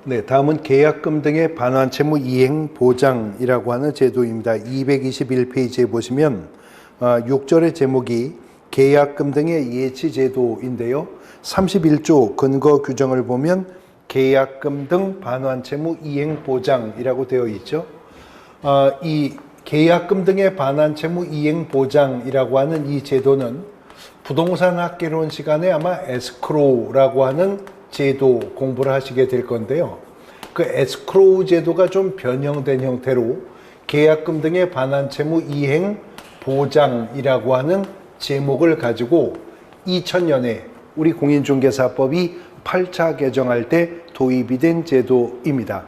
네, 다음은 계약금 등의 반환채무 이행 보장이라고 하는 제도입니다. 221페이지에 보시면 6절의 제목이 계약금 등의 예치 제도인데요. 31조 근거 규정을 보면 계약금 등 반환채무 이행 보장이라고 되어 있죠. 이 계약금 등의 반환채무 이행 보장이라고 하는 이 제도는 부동산 학개론 시간에 아마 에스크로우라고 하는 제도 공부를 하시게 될 건데요. 그 에스크로우 제도가 좀 변형된 형태로 계약금 등의 반환채무 이행 보장이라고 하는 제목을 가지고 2000년에 우리 공인중개사법이 8차 개정할 때 도입이 된 제도입니다.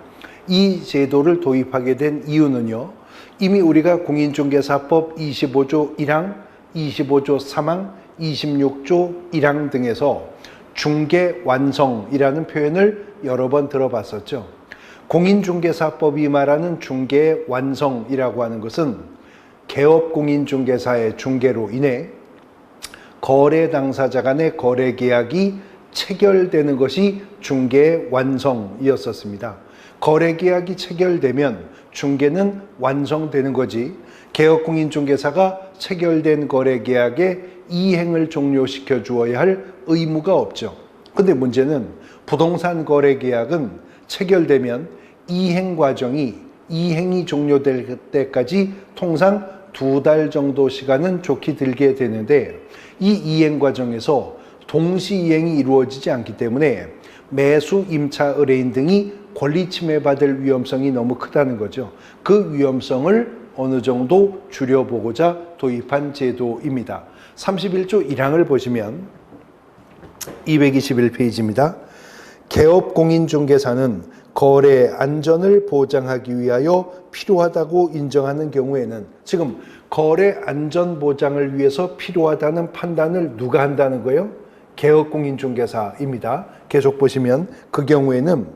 이 제도를 도입하게 된 이유는요, 이미 우리가 공인중개사법 25조 1항, 25조 3항, 26조 1항 등에서 중개 완성이라는 표현을 여러 번 들어봤었죠. 공인중개사법이 말하는 중개 완성이라고 하는 것은 개업공인중개사의 중개로 인해 거래 당사자 간의 거래 계약이 체결되는 것이 중개 완성이었었습니다. 거래 계약이 체결되면 중개는 완성되는 거지, 개업공인중개사가 체결된 거래 계약의 이행을 종료시켜 주어야 할 의무가 없죠. 근데 문제는 부동산 거래 계약은 체결되면 이행이 종료될 때까지 통상 2달 정도 시간은 좋게 들게 되는데, 이 이행 과정에서 동시 이행이 이루어지지 않기 때문에 매수, 임차, 의뢰인 등이 권리 침해받을 위험성이 너무 크다는 거죠. 그 위험성을 어느 정도 줄여보고자 도입한 제도입니다. 31조 1항을 보시면 221페이지입니다. 개업공인중개사는 거래 안전을 보장하기 위하여 필요하다고 인정하는 경우에는, 지금 거래 안전 보장을 위해서 필요하다는 판단을 누가 한다는 거예요? 개업공인중개사입니다. 계속 보시면 그 경우에는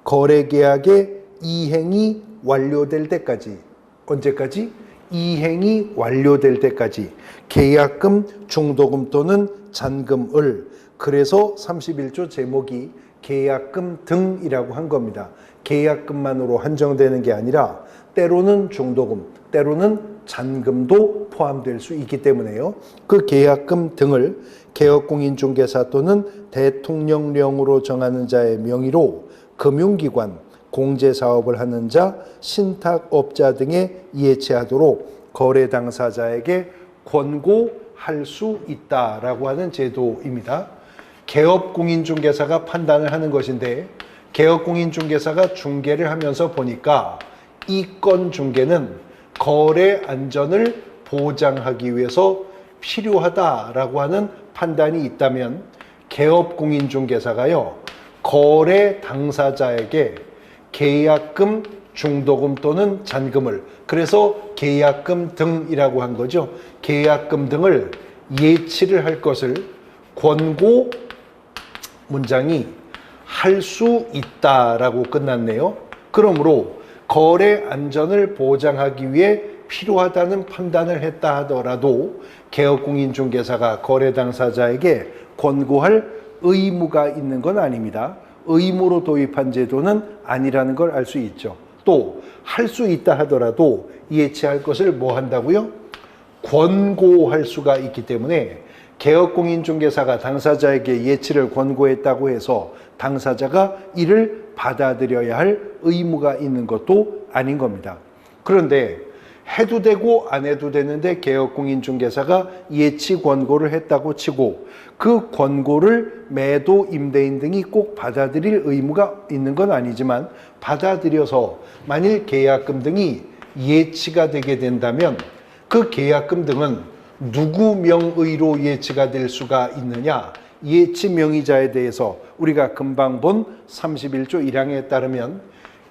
거래 계약의 이행이 완료될 때까지, 언제까지? 이행이 완료될 때까지 계약금, 중도금 또는 잔금을, 그래서 31조 제목이 계약금 등이라고 한 겁니다. 계약금만으로 한정되는 게 아니라 때로는 중도금, 때로는 잔금도 포함될 수 있기 때문에요. 그 계약금 등을 개업공인중개사 또는 대통령령으로 정하는 자의 명의로 금융기관, 공제사업을 하는 자, 신탁업자 등에 예치하도록 거래 당사자에게 권고할 수 있다라고 하는 제도입니다. 개업공인중개사가 판단을 하는 것인데, 개업공인중개사가 중개를 하면서 보니까 이 건 중개는 거래 안전을 보장하기 위해서 필요하다라고 하는 판단이 있다면 개업공인중개사가요, 거래 당사자에게 계약금, 중도금 또는 잔금을, 그래서 계약금 등이라고 한 거죠. 계약금 등을 예치를 할 것을 권고 문장이 할 수 있다라고 끝났네요. 그러므로 거래 안전을 보장하기 위해 필요하다는 판단을 했다 하더라도 개업공인중개사가 거래 당사자에게 권고할 의무가 있는 건 아닙니다. 의무로 도입한 제도는 아니라는 걸 알 수 있죠. 또 할 수 있다 하더라도 예치할 것을 뭐 한다고요? 권고할 수가 있기 때문에 개업공인중개사가 당사자에게 예치를 권고했다고 해서 당사자가 이를 받아들여야 할 의무가 있는 것도 아닌 겁니다. 그런데 해도 되고 안 해도 되는데 개업공인중개사가 예치 권고를 했다고 치고 그 권고를 매도 임대인 등이 꼭 받아들일 의무가 있는 건 아니지만 받아들여서 만일 계약금 등이 예치가 되게 된다면 그 계약금 등은 누구 명의로 예치가 될 수가 있느냐? 예치 명의자에 대해서 우리가 금방 본 31조 1항에 따르면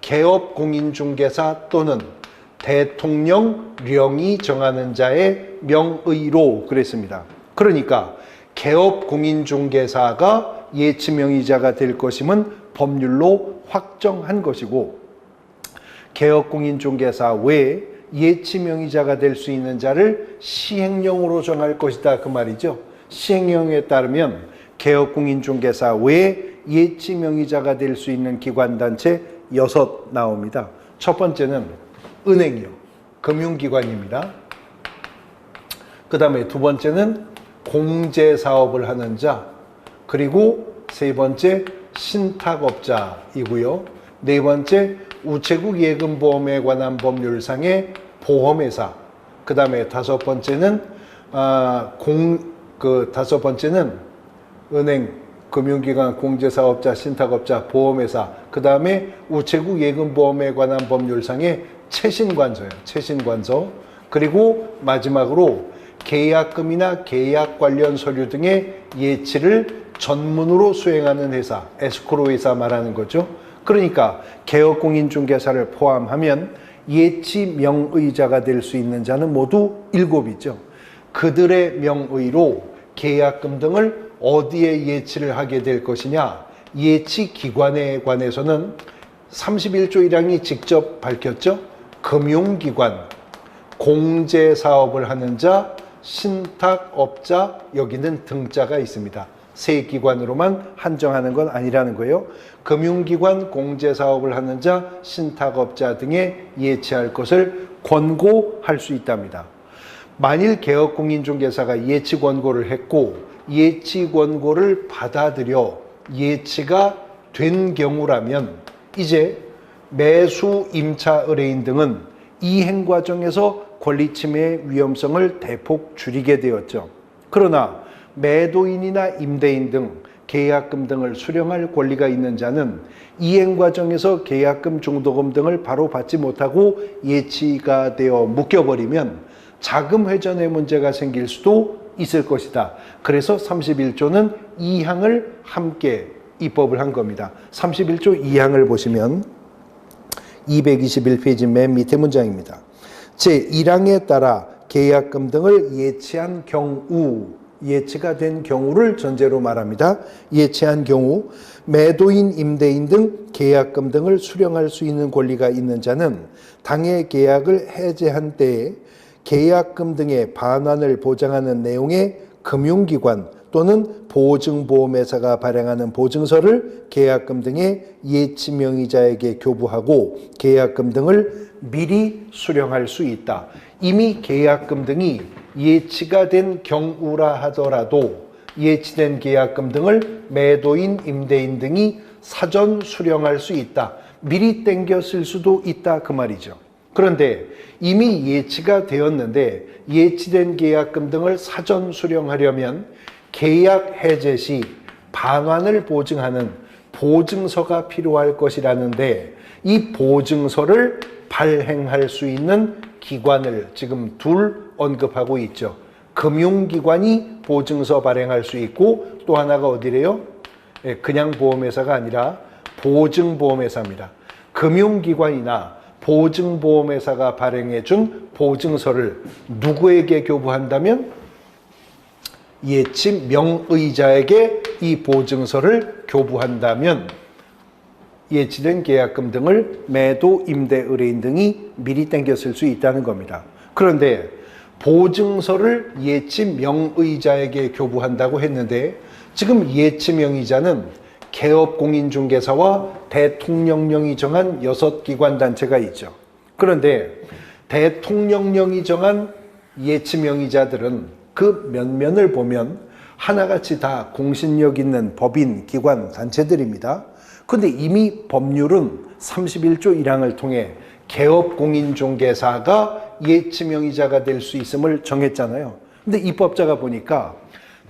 개업공인중개사 또는 대통령령이 정하는 자의 명의로 그랬습니다. 그러니까 개업공인중개사가 예치 명의자가 될 것임은 법률로 확정한 것이고, 개업공인중개사 외에 예치 명의자가 될 수 있는 자를 시행령으로 정할 것이다 그 말이죠. 시행령에 따르면 개업공인중개사 외에 예치명의자가 될 수 있는 기관단체 6 나옵니다. 첫 번째는 은행이요. 금융기관입니다. 그 다음에 두 번째는 공제사업을 하는 자, 그리고 세 번째 신탁업자이고요. 네 번째 우체국 예금보험에 관한 법률상의 보험회사. 그 다음에 다섯 번째는 은행, 금융기관, 공제사업자, 신탁업자, 보험회사. 그 다음에 우체국 예금보험에 관한 법률상의 채신관서예요. 채신관서. 그리고 마지막으로 계약금이나 계약 관련 서류 등의 예치를 전문으로 수행하는 회사, 에스코로 회사 말하는 거죠. 그러니까 개업공인중개사를 포함하면 예치 명의자가 될 수 있는 자는 모두 7이죠. 그들의 명의로 계약금 등을 어디에 예치를 하게 될 것이냐, 예치 기관에 관해서는 31조 1항이 직접 밝혔죠. 금융기관, 공제사업을 하는 자, 신탁업자, 여기는 등자가 있습니다. 세 기관으로만 한정하는 건 아니라는 거예요. 금융기관, 공제사업을 하는 자, 신탁업자 등에 예치할 것을 권고할 수 있답니다. 만일 개업공인중개사가 예치 권고를 했고 예치 권고를 받아들여 예치가 된 경우라면 이제 매수, 임차, 의뢰인 등은 이행 과정에서 권리 침해의 위험성을 대폭 줄이게 되었죠. 그러나 매도인이나 임대인 등 계약금 등을 수령할 권리가 있는 자는 이행 과정에서 계약금, 중도금 등을 바로 받지 못하고 예치가 되어 묶여버리면 자금 회전의 문제가 생길 수도 있을 것이다. 그래서 31조는 2항을 함께 입법을 한 겁니다. 31조 2항을 보시면 221페이지 맨 밑에 문장입니다. 제1항에 따라 계약금 등을 예치한 경우, 예치가 된 경우를 전제로 말합니다. 예치한 경우 매도인, 임대인 등 계약금 등을 수령할 수 있는 권리가 있는 자는 당해 계약을 해제한 때에 계약금 등의 반환을 보장하는 내용의 금융기관 또는 보증보험회사가 발행하는 보증서를 계약금 등의 예치명의자에게 교부하고 계약금 등을 미리 수령할 수 있다. 이미 계약금 등이 예치가 된 경우라 하더라도 예치된 계약금 등을 매도인, 임대인 등이 사전 수령할 수 있다. 미리 땡겨 쓸 수도 있다 그 말이죠. 그런데 이미 예치가 되었는데 예치된 계약금 등을 사전 수령하려면 계약 해제 시 반환을 보증하는 보증서가 필요할 것이라는데 이 보증서를 발행할 수 있는 기관을 지금 둘 언급하고 있죠. 금융기관이 보증서 발행할 수 있고 또 하나가 어디래요? 그냥 보험회사가 아니라 보증보험회사입니다. 금융기관이나 보증보험회사가 발행해준 보증서를 누구에게 교부한다면 예치 명의자에게 이 보증서를 교부한다면 예치된 계약금 등을 매도, 임대, 의뢰인 등이 미리 땡겨 쓸 수 있다는 겁니다. 그런데 보증서를 예치 명의자에게 교부한다고 했는데 지금 예치 명의자는 개업공인중개사와 대통령령이 정한 6기관 단체가 있죠. 그런데 대통령령이 정한 예치명의자들은 그 면면을 보면 하나같이 다 공신력 있는 법인, 기관, 단체들입니다. 그런데 이미 법률은 31조 1항을 통해 개업공인중개사가 예치명의자가 될 수 있음을 정했잖아요. 근데 입법자가 보니까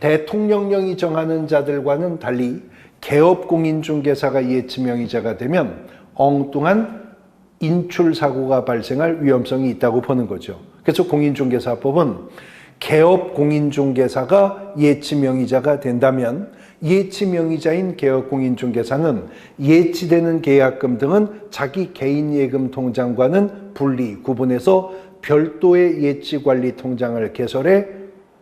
대통령령이 정하는 자들과는 달리 개업공인중개사가 예치명의자가 되면 엉뚱한 인출사고가 발생할 위험성이 있다고 보는 거죠. 그래서 공인중개사법은 개업공인중개사가 예치명의자가 된다면 예치명의자인 개업공인중개사는 예치되는 계약금 등은 자기 개인예금 통장과는 분리, 구분해서 별도의 예치관리통장을 개설해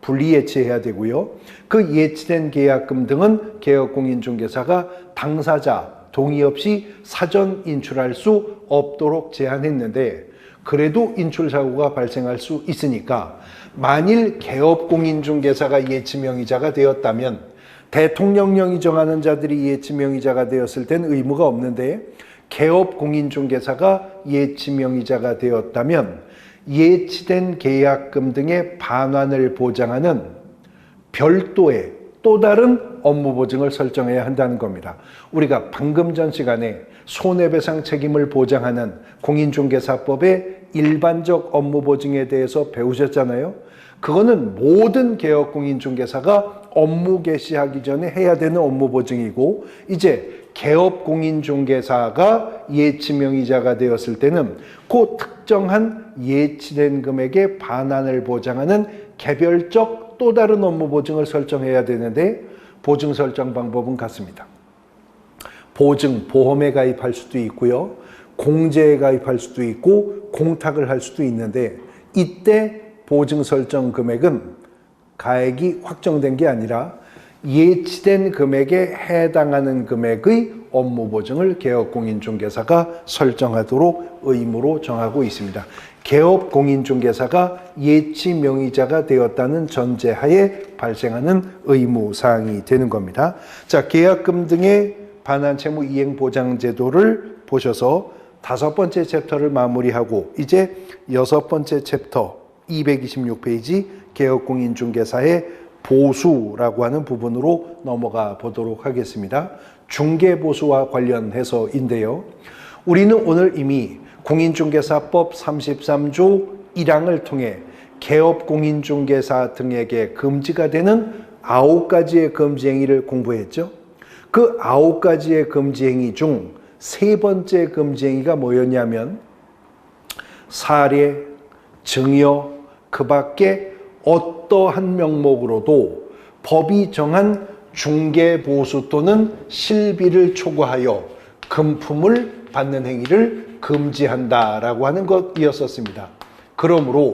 분리예치해야 되고요. 그 예치된 계약금 등은 개업공인중개사가 당사자 동의 없이 사전 인출할 수 없도록 제한했는데 그래도 인출사고가 발생할 수 있으니까 만일 개업공인중개사가 예치명의자가 되었다면 대통령령이 정하는 자들이 예치명의자가 되었을 땐 의무가 없는데 개업공인중개사가 예치명의자가 되었다면 예치된 계약금 등의 반환을 보장하는 별도의 또 다른 업무 보증을 설정해야 한다는 겁니다. 우리가 방금 전 시간에 손해배상 책임을 보장하는 공인중개사법의 일반적 업무 보증에 대해서 배우셨잖아요. 그거는 모든 개업공인중개사가 업무 개시하기 전에 해야 되는 업무 보증이고, 이제 개업공인중개사가 예치명의자가 되었을 때는 그 특정한 예치된 금액의 반환을 보장하는 개별적 또 다른 업무 보증을 설정해야 되는데, 보증 설정 방법은 같습니다. 보증, 보험에 가입할 수도 있고요, 공제에 가입할 수도 있고 공탁을 할 수도 있는데, 이때 보증 설정 금액은 가액이 확정된 게 아니라 예치된 금액에 해당하는 금액의 업무 보증을 개업공인중개사가 설정하도록 의무로 정하고 있습니다. 개업공인중개사가 예치명의자가 되었다는 전제하에 발생하는 의무사항이 되는 겁니다. 자, 계약금 등의 반환채무 이행보장제도를 보셔서 5번째 챕터를 마무리하고 이제 6번째 챕터 226페이지 개업공인중개사의 보수라고 하는 부분으로 넘어가 보도록 하겠습니다. 중개보수와 관련해서인데요. 우리는 오늘 이미 공인중개사법 33조 1항을 통해 개업공인중개사 등에게 금지가 되는 9가지의 금지행위를 공부했죠. 그 9가지의 금지행위 중 3번째 금지행위가 뭐였냐면 사례, 증여, 그 밖에 어떠한 명목으로도 법이 정한 중개보수 또는 실비를 초과하여 금품을 받는 행위를 금지한다라고 하는 것이었었습니다. 그러므로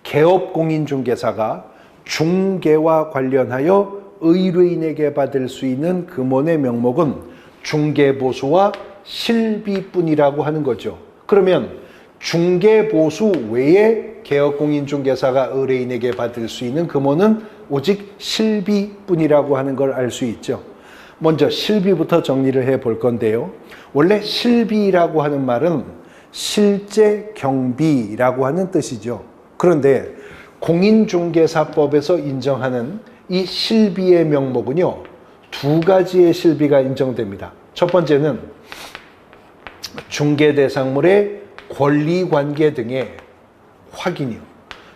개업공인중개사가 중개와 관련하여 의뢰인에게 받을 수 있는 금원의 명목은 중개보수와 실비뿐이라고 하는 거죠. 그러면 중개보수 외에 개업공인중개사가 의뢰인에게 받을 수 있는 금원은 오직 실비뿐이라고 하는 걸 알 수 있죠. 먼저 실비부터 정리를 해 볼 건데요. 원래 실비라고 하는 말은 실제 경비라고 하는 뜻이죠. 그런데 공인중개사법에서 인정하는 이 실비의 명목은요, 2가지의 실비가 인정됩니다. 첫 번째는 중개대상물의 권리관계 등의 확인이요.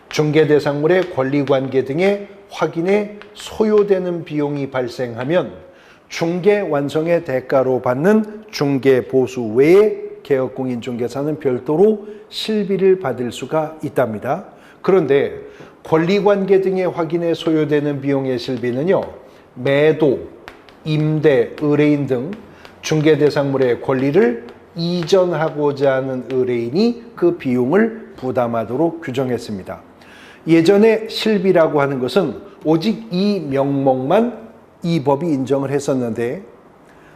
중개대상물의 권리관계 등의 확인에 소요되는 비용이 발생하면 중개 완성의 대가로 받는 중개보수 외에 개업공인중개사는 별도로 실비를 받을 수가 있답니다. 그런데 권리관계 등의 확인에 소요되는 비용의 실비는요, 매도, 임대, 의뢰인 등 중개대상물의 권리를 이전하고자 하는 의뢰인이 그 비용을 부담하도록 규정했습니다. 예전에 실비라고 하는 것은 오직 이 명목만 이 법이 인정을 했었는데,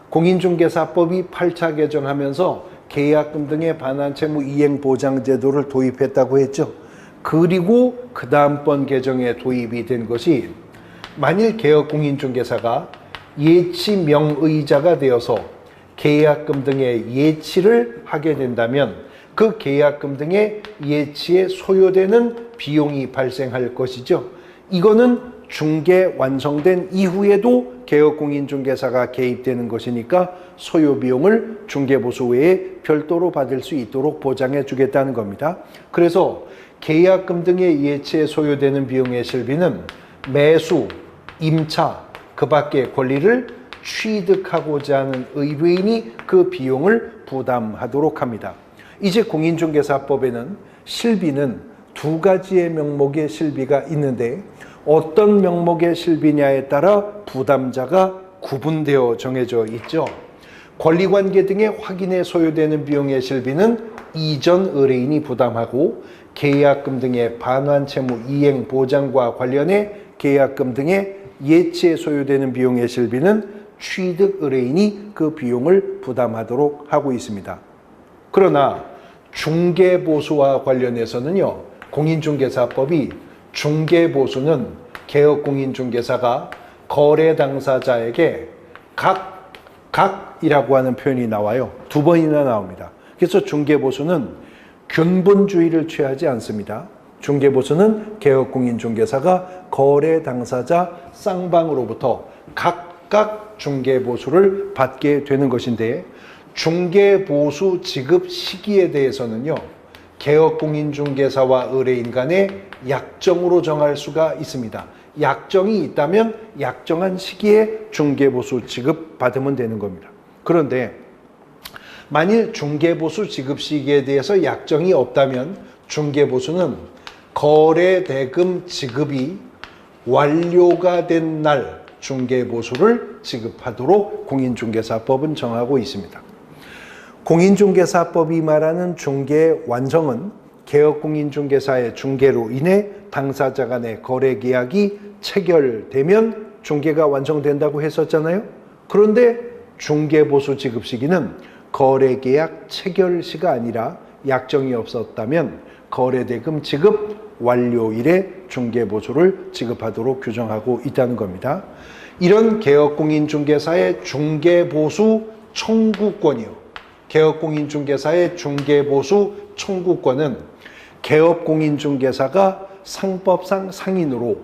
공인중개사법이 8차 개정하면서 계약금 등의 반환채무 이행보장제도를 도입했다고 했죠. 그리고 그 다음번 개정에 도입이 된 것이, 만일 개업공인중개사가 예치명의자가 되어서 계약금 등의 예치를 하게 된다면 그 계약금 등의 예치에 소요되는 비용이 발생할 것이죠. 이거는 중개 완성된 이후에도 개업공인중개사가 개입되는 것이니까 소요 비용을 중개보수 외에 별도로 받을 수 있도록 보장해 주겠다는 겁니다. 그래서 계약금 등의 예치에 소요되는 비용의 실비는 매수, 임차, 그 밖의 권리를 취득하고자 하는 의뢰인이 그 비용을 부담하도록 합니다. 이제 공인중개사법에는 실비는 2가지의 명목의 실비가 있는데, 어떤 명목의 실비냐에 따라 부담자가 구분되어 정해져 있죠. 권리관계 등의 확인에 소요되는 비용의 실비는 이전 의뢰인이 부담하고, 계약금 등의 반환채무 이행 보장과 관련해 계약금 등의 예치에 소요되는 비용의 실비는 취득 의뢰인이 그 비용을 부담하도록 하고 있습니다. 그러나 중개보수와 관련해서는요, 공인중개사법이 중개보수는 개업공인중개사가 거래 당사자에게 각이라고 하는 표현이 나와요. 2번이나 나옵니다. 그래서 중개보수는 균본주의를 취하지 않습니다. 중개보수는 개업공인중개사가 거래 당사자 쌍방으로부터 각각 중개보수를 받게 되는 것인데, 중개보수 지급 시기에 대해서는요, 개업공인중개사와 의뢰인 간의 약정으로 정할 수가 있습니다. 약정이 있다면 약정한 시기에 중개보수 지급 받으면 되는 겁니다. 그런데 만일 중개보수 지급 시기에 대해서 약정이 없다면 중개보수는 거래대금 지급이 완료가 된 날 중개보수를 지급하도록 공인중개사법은 정하고 있습니다. 공인중개사법이 말하는 중개 완성은 개업공인중개사의 중개로 인해 당사자 간의 거래계약이 체결되면 중개가 완성된다고 했었잖아요. 그런데 중개보수 지급 시기는 거래계약 체결시가 아니라 약정이 없었다면 거래대금 지급 완료일에 중개보수를 지급하도록 규정하고 있다는 겁니다. 이런 개업공인중개사의 중개보수 청구권이요, 개업공인중개사의 중개보수 청구권은 개업공인중개사가 상법상 상인으로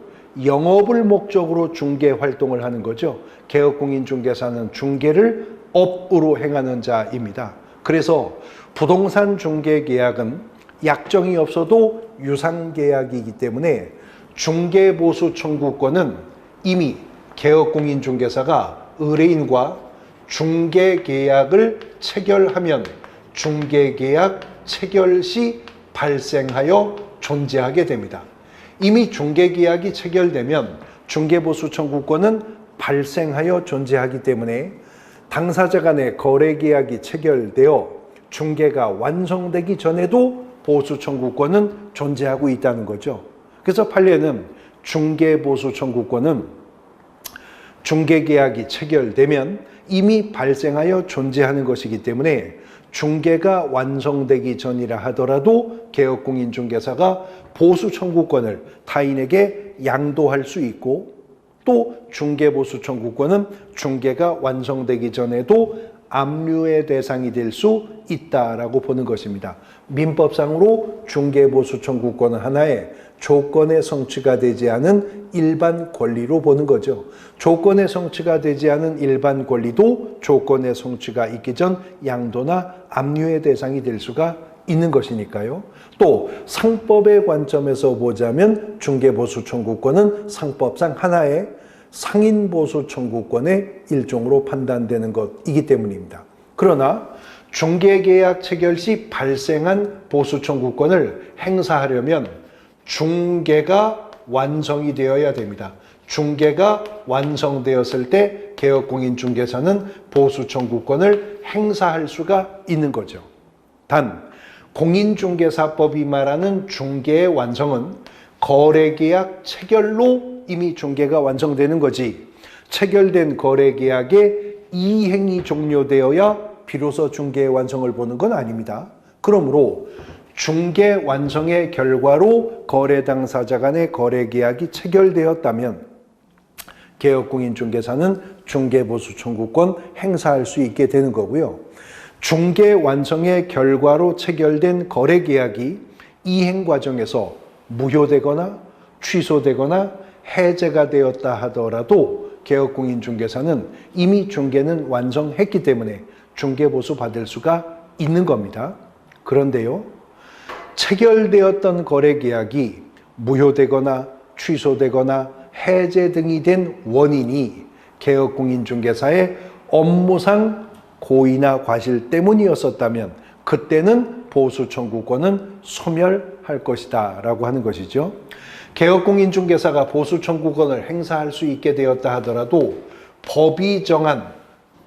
영업을 목적으로 중개 활동을 하는 거죠. 개업공인중개사는 중개를 업으로 행하는 자입니다. 그래서 부동산 중개 계약은 약정이 없어도 유상계약이기 때문에 중개보수 청구권은 이미 개업공인중개사가 의뢰인과 중개계약을 체결하면 중개계약 체결 시 발생하여 존재하게 됩니다. 이미 중개계약이 체결되면 중개보수 청구권은 발생하여 존재하기 때문에 당사자 간의 거래계약이 체결되어 중개가 완성되기 전에도 보수 청구권은 존재하고 있다는 거죠. 그래서 판례는 중개보수 청구권은 중개계약이 체결되면 이미 발생하여 존재하는 것이기 때문에 중개가 완성되기 전이라 하더라도 개업공인중개사가 보수 청구권을 타인에게 양도할 수 있고, 또 중개보수 청구권은 중개가 완성되기 전에도 압류의 대상이 될 수 있다라고 보는 것입니다. 민법상으로 중개보수 청구권은 하나의 조건의 성취가 되지 않은 일반 권리로 보는 거죠. 조건의 성취가 되지 않은 일반 권리도 조건의 성취가 있기 전 양도나 압류의 대상이 될 수가 있는 것이니까요. 또 상법의 관점에서 보자면 중개보수 청구권은 상법상 하나의 상인보수 청구권의 일종으로 판단되는 것이기 때문입니다. 그러나 중개계약 체결 시 발생한 보수 청구권을 행사하려면 중개가 완성이 되어야 됩니다. 중개가 완성되었을 때 개업공인중개사는 보수 청구권을 행사할 수가 있는 거죠. 단, 공인중개사법이 말하는 중개의 완성은 거래계약 체결로 이미 중개가 완성되는 거지, 체결된 거래계약의 이행이 종료되어야 비로소 중개의 완성을 보는 건 아닙니다. 그러므로 중개 완성의 결과로 거래 당사자 간의 거래계약이 체결되었다면 개업공인중개사는 중개보수 청구권 행사할 수 있게 되는 거고요. 중개 완성의 결과로 체결된 거래계약이 이행 과정에서 무효되거나 취소되거나 해제가 되었다 하더라도 개업공인중개사는 이미 중개는 완성했기 때문에 중개보수 받을 수가 있는 겁니다. 그런데요, 체결되었던 거래계약이 무효되거나 취소되거나 해제 등이 된 원인이 개업공인중개사의 업무상 고의나 과실 때문이었었다면 그때는 보수 청구권은 소멸할 것이다 라고 하는 것이죠. 개업공인중개사가 보수 청구권을 행사할 수 있게 되었다 하더라도 법이 정한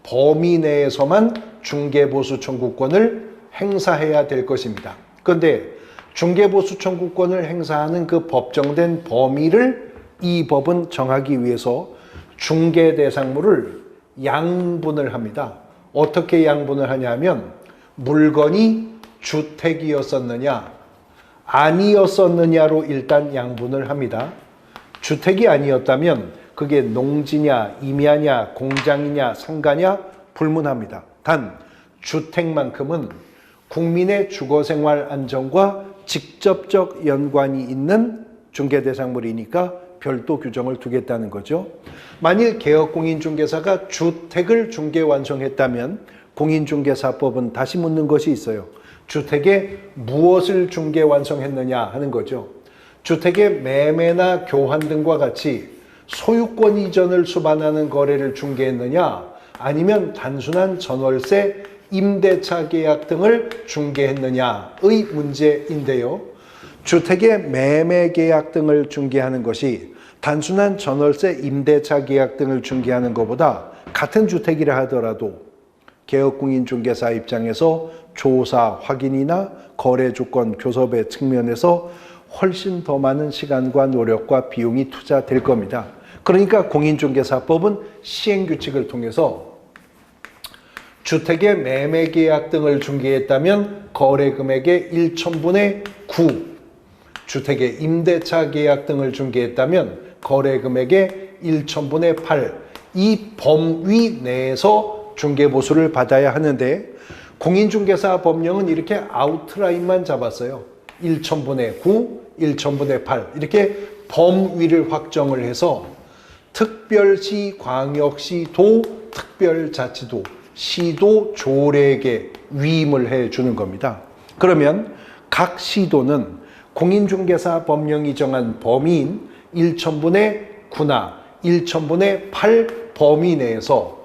범위 내에서만 중개보수 청구권을 행사해야 될 것입니다. 그런데 중개보수 청구권을 행사하는 그 법정된 범위를 이 법은 정하기 위해서 중개 대상물을 양분을 합니다. 어떻게 양분을 하냐면 물건이 주택이었었느냐 아니었었느냐로 일단 양분을 합니다. 주택이 아니었다면 그게 농지냐, 임야냐, 공장이냐, 상가냐 불문합니다. 단 주택만큼은 국민의 주거생활 안정과 직접적 연관이 있는 중개대상물이니까 별도 규정을 두겠다는 거죠. 만일 개업공인중개사가 주택을 중개 완성했다면 공인중개사법은 다시 묻는 것이 있어요. 주택에 무엇을 중개 완성했느냐 하는 거죠. 주택의 매매나 교환 등과 같이 소유권 이전을 수반하는 거래를 중개했느냐, 아니면 단순한 전월세, 임대차 계약 등을 중개했느냐의 문제인데요. 주택의 매매 계약 등을 중개하는 것이 단순한 전월세, 임대차 계약 등을 중개하는 것보다 같은 주택이라 하더라도 개업공인중개사 입장에서 조사, 확인이나 거래 조건, 교섭의 측면에서 훨씬 더 많은 시간과 노력과 비용이 투자될 겁니다. 그러니까 공인중개사법은 시행규칙을 통해서 주택의 매매계약 등을 중개했다면 거래금액의 1천분의 9, 주택의 임대차 계약 등을 중개했다면 거래금액의 1천분의 8, 이 범위 내에서 중개보수를 받아야 하는데 공인중개사 법령은 이렇게 아웃라인만 잡았어요. 1천분의 9, 1천분의 8 이렇게 범위를 확정을 해서 특별시, 광역시도, 특별자치도, 시도 조례에게 위임을 해주는 겁니다. 그러면 각 시도는 공인중개사 법령이 정한 범위인 1천분의 9나 1천분의 8 범위 내에서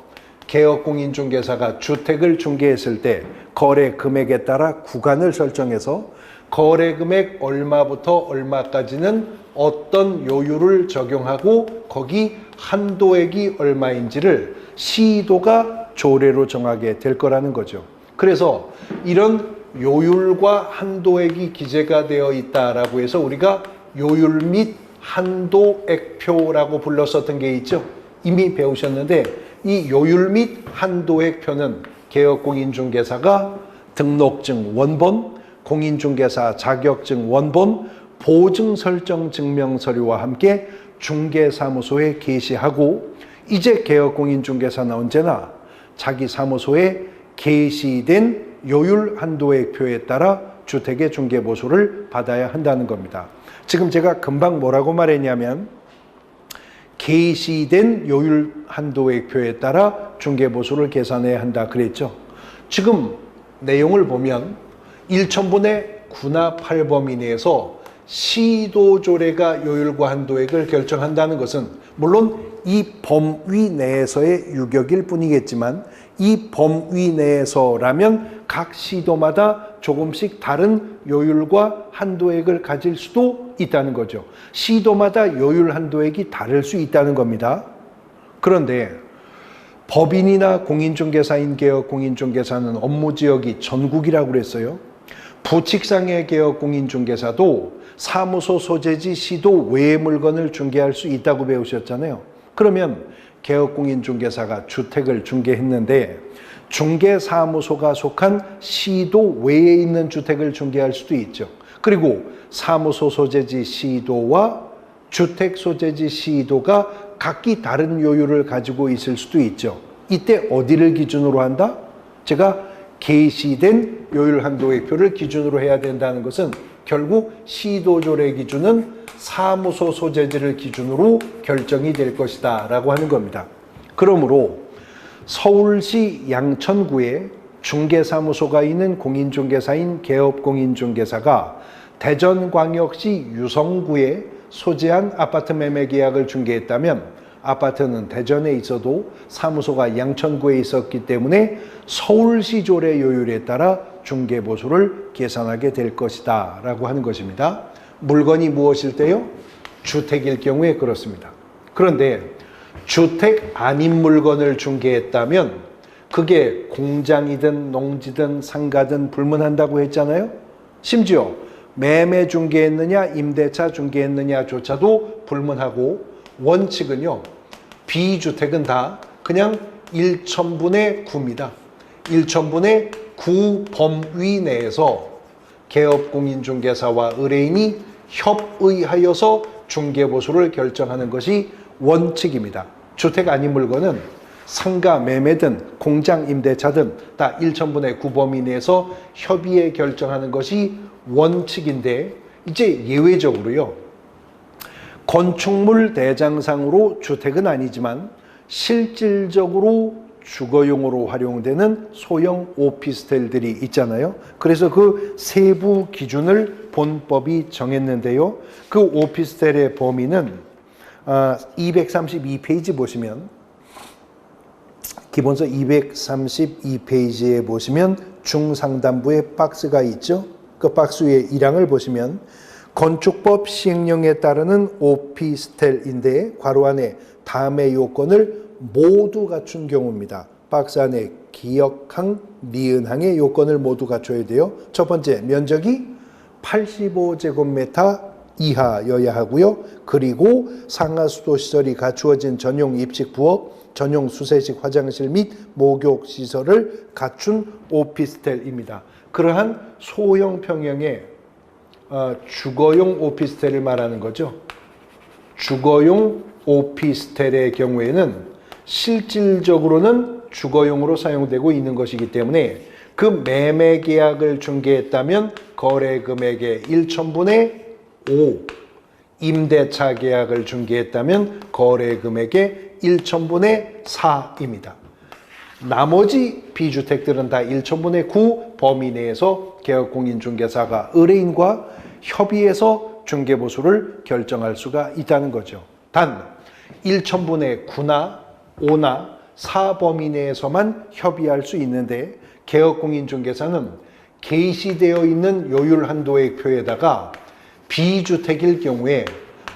개업공인중개사가 주택을 중개했을 때 거래 금액에 따라 구간을 설정해서 거래 금액 얼마부터 얼마까지는 어떤 요율을 적용하고 거기 한도액이 얼마인지를 시도가 조례로 정하게 될 거라는 거죠. 그래서 이런 요율과 한도액이 기재가 되어 있다라고 해서 우리가 요율 및 한도액표라고 불렀었던 게 있죠. 이미 배우셨는데 이 요율 및 한도액표는 개업공인중개사가 등록증 원본, 공인중개사 자격증 원본, 보증설정증명서류와 함께 중개사무소에 게시하고 이제 개업공인중개사는 언제나 자기 사무소에 게시된 요율 한도액표에 따라 주택의 중개보수를 받아야 한다는 겁니다. 지금 제가 금방 뭐라고 말했냐면 게시된 요율 한도액표에 따라 중개보수를 계산해야 한다 그랬죠. 지금 내용을 보면 1천분의 9나 8범위 내에서 시도조례가 요율과 한도액을 결정한다는 것은 물론 이 범위 내에서의 유격일 뿐이겠지만 이 범위 내에서라면 각 시도마다 조금씩 다른 요율과 한도액을 가질 수도 있다는 거죠. 시도마다 요율 한도액이 다를 수 있다는 겁니다. 그런데 법인이나 공인중개사인 개업 공인중개사는 업무지역이 전국이라고 그랬어요. 부칙상의 개업 공인중개사도 사무소 소재지 시도 외의 물건을 중개할 수 있다고 배우셨잖아요. 그러면 개업공인중개사가 주택을 중개했는데 중개사무소가 속한 시도 외에 있는 주택을 중개할 수도 있죠. 그리고 사무소 소재지 시도와 주택 소재지 시도가 각기 다른 요율을 가지고 있을 수도 있죠. 이때 어디를 기준으로 한다? 제가 게시된 요율 한도액표를 기준으로 해야 된다는 것은 결국 시도조례 기준은 사무소 소재지를 기준으로 결정이 될 것이다 라고 하는 겁니다. 그러므로 서울시 양천구에 중개사무소가 있는 공인중개사인 개업공인중개사가 대전광역시 유성구에 소재한 아파트 매매 계약을 중개했다면 아파트는 대전에 있어도 사무소가 양천구에 있었기 때문에 서울시 조례 요율에 따라 중개보수를 계산하게 될 것이다 라고 하는 것입니다. 물건이 무엇일 때요? 주택일 경우에 그렇습니다. 그런데 주택 아닌 물건을 중개했다면 그게 공장이든 농지든 상가든 불문한다고 했잖아요. 심지어 매매 중개했느냐 임대차 중개했느냐조차도 불문하고 원칙은요. 비주택은 다 그냥 1천분의 9입니다. 1천분의 9 범위 내에서 개업공인중개사와 의뢰인이 협의하여서 중개보수를 결정하는 것이 원칙입니다. 주택 아닌 물건은 상가 매매든 공장 임대차든 다 1천분의 9 범위 내에서 협의에 결정하는 것이 원칙인데, 이제 예외적으로요, 건축물 대장상으로 주택은 아니지만 실질적으로 주거용으로 활용되는 소형 오피스텔들이 있잖아요. 그래서 그 세부 기준을 본법이 정했는데요. 그 오피스텔의 범위는 232페이지 보시면, 기본서 232페이지에 보시면 중상단부에 박스가 있죠. 그 박스 위에 1항을 보시면 건축법 시행령에 따르는 오피스텔인데 괄호 안에 다음의 요건을 모두 갖춘 경우입니다. 박스 안에 기역항, 니은항의 요건을 모두 갖춰야 돼요. 첫 번째, 면적이 85제곱미터 이하여야 하고요. 그리고 상하수도 시설이 갖추어진 전용 입식 부엌, 전용 수세식 화장실 및 목욕 시설을 갖춘 오피스텔입니다. 그러한 소형 평형의 주거용 오피스텔을 말하는 거죠. 주거용 오피스텔의 경우에는 실질적으로는 주거용으로 사용되고 있는 것이기 때문에 그 매매 계약을 중개했다면 거래 금액의 1천분의 5, 임대차 계약을 중개했다면 거래 금액의 1천분의 4입니다. 나머지 비주택들은 다 1천분의 9 범위 내에서 개업공인중개사가 의뢰인과 협의해서 중개보수를 결정할 수가 있다는 거죠. 단 1천분의 9나 5나 4 범위 내에서만 협의할 수 있는데, 개업공인중개사는 게시되어 있는 요율 한도의 표에다가 비주택일 경우에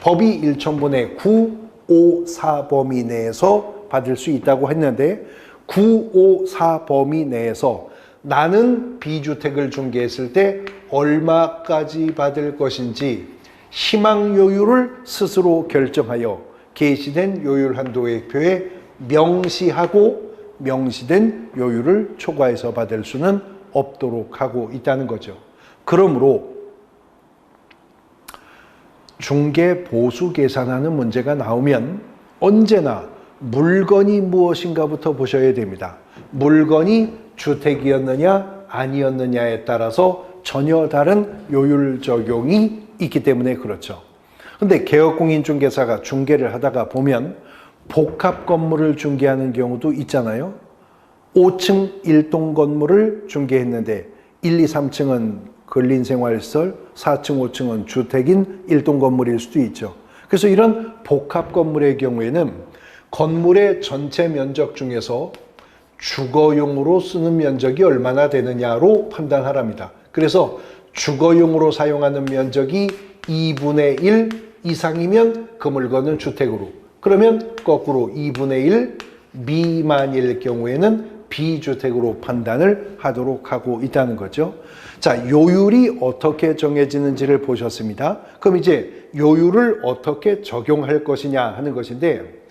법이 1천분의 9, 5, 4 범위 내에서 받을 수 있다고 했는데, 9, 5, 4 범위 내에서 나는 비주택을 중개했을 때 얼마까지 받을 것인지 희망 요율을 스스로 결정하여 게시된 요율 한도의 표에 명시하고 명시된 요율을 초과해서 받을 수는 없도록 하고 있다는 거죠. 그러므로 중개 보수 계산하는 문제가 나오면 언제나 물건이 무엇인가부터 보셔야 됩니다. 물건이 주택이었느냐 아니었느냐에 따라서 전혀 다른 요율 적용이 있기 때문에 그렇죠. 근데 개업공인중개사가 중개를 하다가 보면 복합 건물을 중개하는 경우도 있잖아요. 5층 1동 건물을 중개했는데 1, 2, 3층은 근린생활시설, 4층, 5층은 주택인 1동 건물일 수도 있죠. 그래서 이런 복합 건물의 경우에는 건물의 전체 면적 중에서 주거용으로 쓰는 면적이 얼마나 되느냐로 판단하랍니다. 그래서 주거용으로 사용하는 면적이 2분의 1 이상이면 그 물건은 주택으로, 그러면 거꾸로 2분의 1 미만일 경우에는 비주택으로 판단을 하도록 하고 있다는 거죠. 자, 요율이 어떻게 정해지는지를 보셨습니다. 그럼 이제 요율을 어떻게 적용할 것이냐 하는 것인데,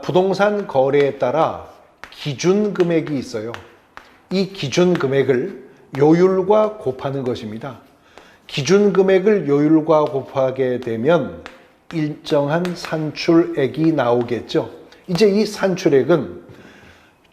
부동산 거래에 따라 기준 금액이 있어요. 이 기준 금액을 요율과 곱하는 것입니다. 기준 금액을 요율과 곱하게 되면 일정한 산출액이 나오겠죠. 이제 이 산출액은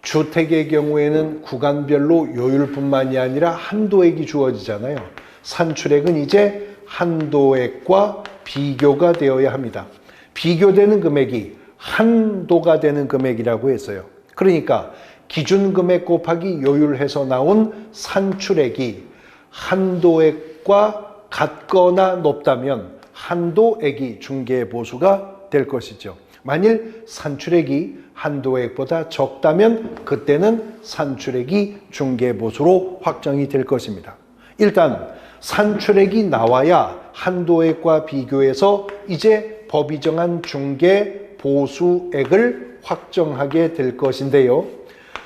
주택의 경우에는 구간별로 요율뿐만이 아니라 한도액이 주어지잖아요. 산출액은 이제 한도액과 비교가 되어야 합니다. 비교되는 금액이 한도가 되는 금액이라고 했어요. 그러니까 기준 금액 곱하기 요율해서 나온 산출액이 한도액과 같거나 높다면 한도액이 중개보수가 될 것이죠. 만일 산출액이 한도액보다 적다면 그때는 산출액이 중개보수로 확정이 될 것입니다. 일단 산출액이 나와야 한도액과 비교해서 이제 법이 정한 중개보수액을 확정하게 될 것인데요.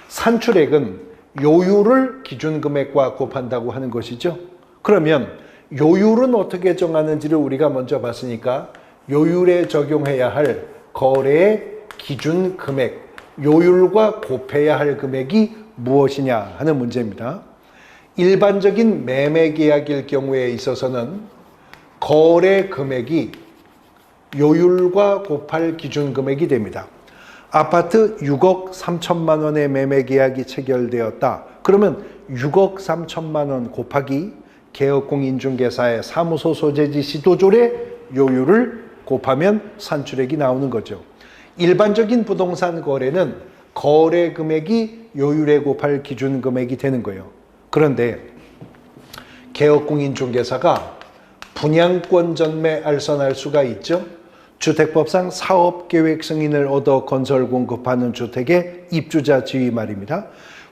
산출액은 요율을 기준금액과 곱한다고 하는 것이죠. 그러면 요율은 어떻게 정하는지를 우리가 먼저 봤으니까 요율에 적용해야 할 거래의 기준 금액, 요율과 곱해야 할 금액이 무엇이냐 하는 문제입니다. 일반적인 매매 계약일 경우에 있어서는 거래 금액이 요율과 곱할 기준금액이 됩니다. 아파트 6억 3천만 원의 매매 계약이 체결되었다. 그러면 6억 3천만 원 곱하기 개업공인중개사의 사무소 소재지 시도조례 요율을 곱하면 산출액이 나오는 거죠. 일반적인 부동산 거래는 거래 금액이 요율에 곱할 기준 금액이 되는 거예요. 그런데 개업공인중개사가 분양권 전매 알선할 수가 있죠. 주택법상 사업계획 승인을 얻어 건설 공급하는 주택의 입주자 지위 말입니다.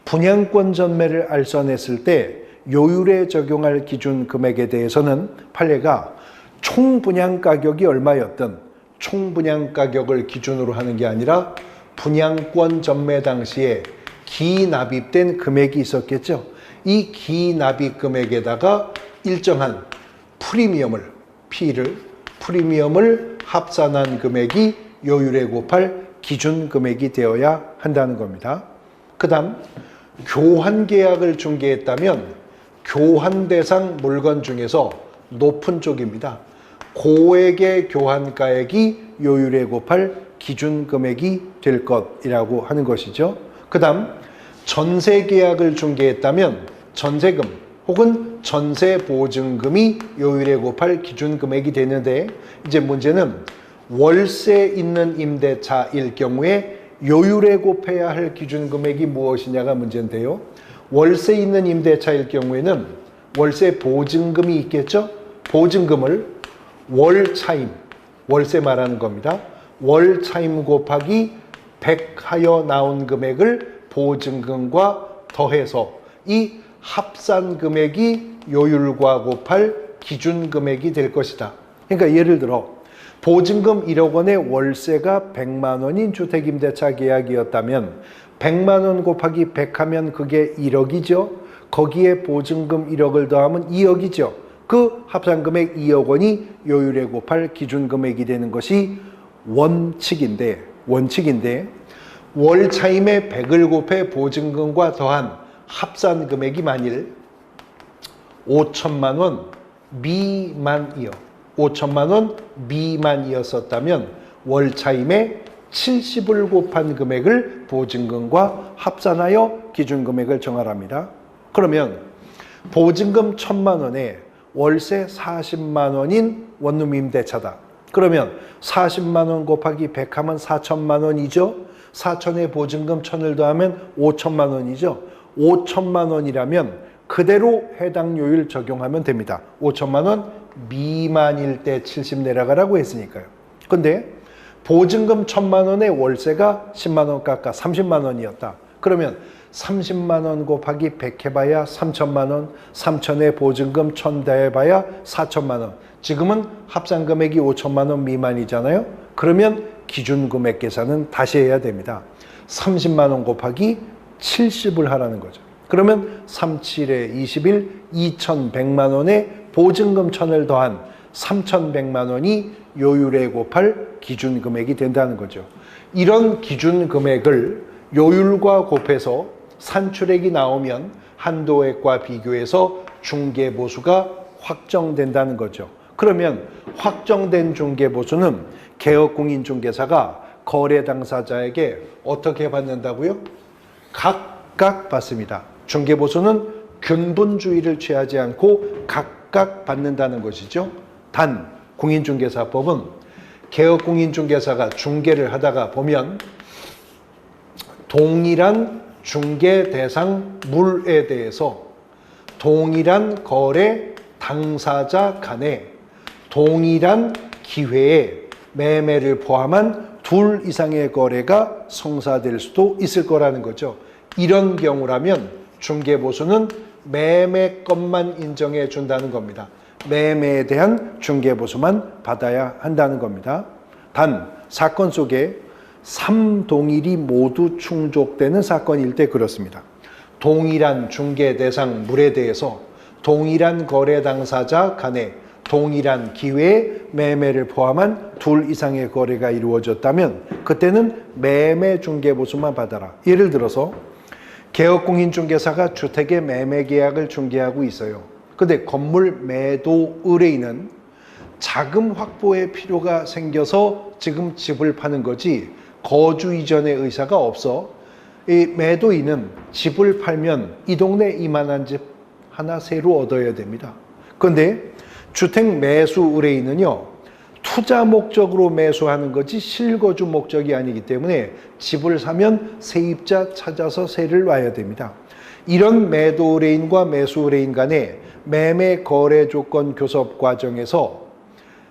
분양권 전매를 알선했을 때 요율에 적용할 기준 금액에 대해서는 판례가 총 분양 가격이 얼마였든 총 분양 가격을 기준으로 하는 게 아니라 분양권 전매 당시에 기납입된 금액이 있었겠죠. 이 기납입 금액에다가 일정한 프리미엄을 합산한 금액이 요율에 곱할 기준 금액이 되어야 한다는 겁니다. 그 다음 교환 계약을 중개했다면 교환 대상 물건 중에서 높은 쪽입니다. 고액의 교환가액이 요율에 곱할 기준 금액이 될 것이라고 하는 것이죠. 그 다음 전세 계약을 중개했다면 전세금 혹은 전세 보증금이 요율에 곱할 기준 금액이 되는데, 이제 문제는 월세 있는 임대차일 경우에 요율에 곱해야 할 기준 금액이 무엇이냐가 문제인데요. 월세 있는 임대차일 경우에는 월세 보증금이 있겠죠. 보증금을 월 차임, 월세 말하는 겁니다. 월 차임 곱하기 100 하여 나온 금액을 보증금과 더해서 이 합산 금액이 요율과 곱할 기준 금액이 될 것이다. 그러니까 예를 들어 보증금 1억 원의 월세가 100만 원인 주택임대차 계약이었다면 100만 원 곱하기 100 하면 그게 1억이죠. 거기에 보증금 1억을 더하면 2억이죠. 그 합산금액 2억 원이 요율에 곱할 기준금액이 되는 것이 원칙인데 월 차임에 100을 곱해 보증금과 더한 합산금액이 만일 5천만 원 미만이었었다면 월 차임에 70을 곱한 금액을 보증금과 합산하여 기준금액을 정하랍니다. 그러면 보증금 1,000만 원에 월세 40만 원인 원룸 임대차다. 그러면 40만 원 곱하기 100 하면 4천만 원이죠. 4천에 보증금 1,000을 더하면 5천만 원이죠. 5천만 원이라면 그대로 해당 요율 적용하면 됩니다. 5천만 원 미만일 때 70 내려가라고 했으니까요. 근데 보증금 1,000만 원에 월세가 10만 원 깎아 30만 원이었다. 그러면 30만 원 곱하기 100 해봐야 3천만 원, 3천에 보증금 1,000 더해봐야 4천만 원. 지금은 합산 금액이 5천만 원 미만이잖아요. 그러면 기준 금액 계산은 다시 해야 됩니다. 30만 원 곱하기 70을 하라는 거죠. 그러면 37에 21, 2,100만 원에 보증금 1,000을 더한 3,100만 원이 요율에 곱할 기준 금액이 된다는 거죠. 이런 기준 금액을 요율과 곱해서 산출액이 나오면 한도액과 비교해서 중개보수가 확정된다는 거죠. 그러면 확정된 중개보수는 개업공인중개사가 거래 당사자에게 어떻게 받는다고요? 각각 받습니다. 중개보수는 균분주의를 취하지 않고 각각 받는다는 것이죠. 단 공인중개사법은 개업공인중개사가 중개를 하다가 보면 동일한 중개 대상 물에 대해서 동일한 거래 당사자 간에 동일한 기회에 매매를 포함한 둘 이상의 거래가 성사될 수도 있을 거라는 거죠. 이런 경우라면 중개보수는 매매건만 인정해 준다는 겁니다. 매매에 대한 중개보수만 받아야 한다는 겁니다. 단 사건 속에 3동일이 모두 충족되는 사건일 때 그렇습니다. 동일한 중개 대상 물에 대해서 동일한 거래 당사자 간에 동일한 기회에 매매를 포함한 둘 이상의 거래가 이루어졌다면 그때는 매매 중개보수만 받아라. 예를 들어서 개업공인중개사가 주택의 매매 계약을 중개하고 있어요. 근데 건물 매도 의뢰인은 자금 확보의 필요가 생겨서 지금 집을 파는 거지 거주 이전의 의사가 없어. 이 매도인은 집을 팔면 이 동네 이만한 집 하나 새로 얻어야 됩니다. 그런데 주택 매수 의뢰인은요, 투자 목적으로 매수하는 거지 실거주 목적이 아니기 때문에 집을 사면 세입자 찾아서 세를 놔야 됩니다. 이런 매도 의뢰인과 매수 의뢰인 간의 매매 거래 조건 교섭 과정에서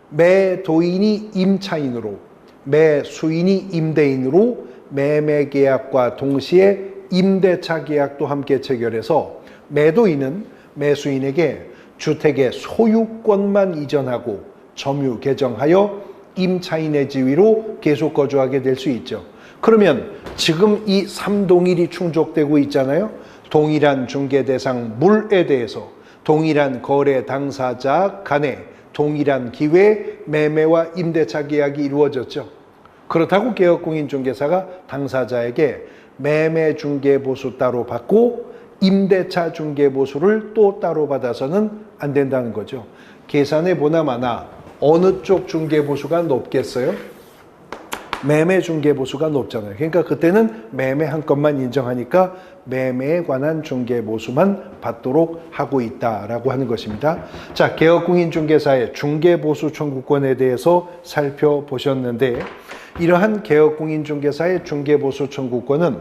매도인이 임차인으로, 매수인이 임대인으로 매매 계약과 동시에 임대차 계약도 함께 체결해서 매도인은 매수인에게 주택의 소유권만 이전하고 점유 개정하여 임차인의 지위로 계속 거주하게 될 수 있죠. 그러면 지금 이 3동일이 충족되고 있잖아요. 동일한 중개 대상 물에 대해서 동일한 거래 당사자 간에 동일한 기회에 매매와 임대차 계약이 이루어졌죠. 그렇다고 개업공인중개사가 당사자에게 매매 중개보수 따로 받고 임대차 중개보수를 또 따로 받아서는 안 된다는 거죠. 계산해 보나 마나 어느 쪽 중개보수가 높겠어요? 매매 중개보수가 높잖아요. 그러니까 그때는 매매한 것만 인정하니까 매매에 관한 중개보수만 받도록 하고 있다라고 하는 것입니다. 자, 개업공인중개사의 중개보수 청구권에 대해서 살펴보셨는데, 이러한 개업공인중개사의 중개보수 청구권은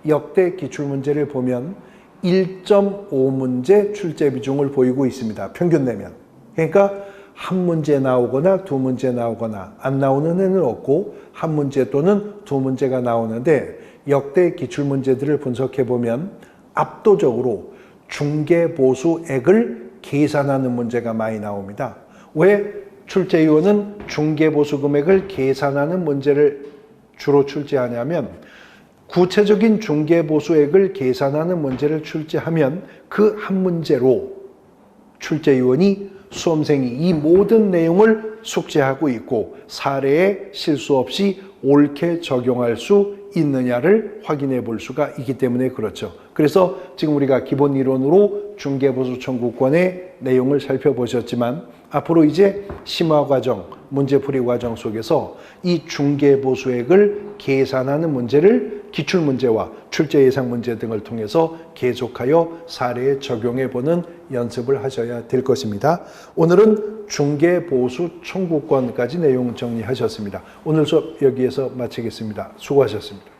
역대 기출문제를 보면 1.5문제 출제 비중을 보이고 있습니다. 평균 내면. 그러니까 한 문제 나오거나 두 문제 나오거나 안 나오는 애는 없고 한 문제 또는 두 문제가 나오는데, 역대 기출문제들을 분석해 보면 압도적으로 중개보수액을 계산하는 문제가 많이 나옵니다. 왜 출제위원은 중개보수 금액을 계산하는 문제를 주로 출제하냐면, 구체적인 중개보수액을 계산하는 문제를 출제하면 그 한 문제로 출제위원이 수험생이 이 모든 내용을 숙지하고 있고 사례에 실수 없이 옳게 적용할 수 있느냐를 확인해 볼 수가 있기 때문에 그렇죠. 그래서 지금 우리가 기본 이론으로 중개보수 청구권의 내용을 살펴보셨지만, 앞으로 이제 심화 과정, 문제풀이 과정 속에서 이 중개보수액을 계산하는 문제를 기출문제와 출제 예상 문제 등을 통해서 계속하여 사례에 적용해 보는 연습을 하셔야 될 것입니다. 오늘은 중개보수 청구권까지 내용 정리하셨습니다. 오늘 수업 여기에서 마치겠습니다. 수고하셨습니다.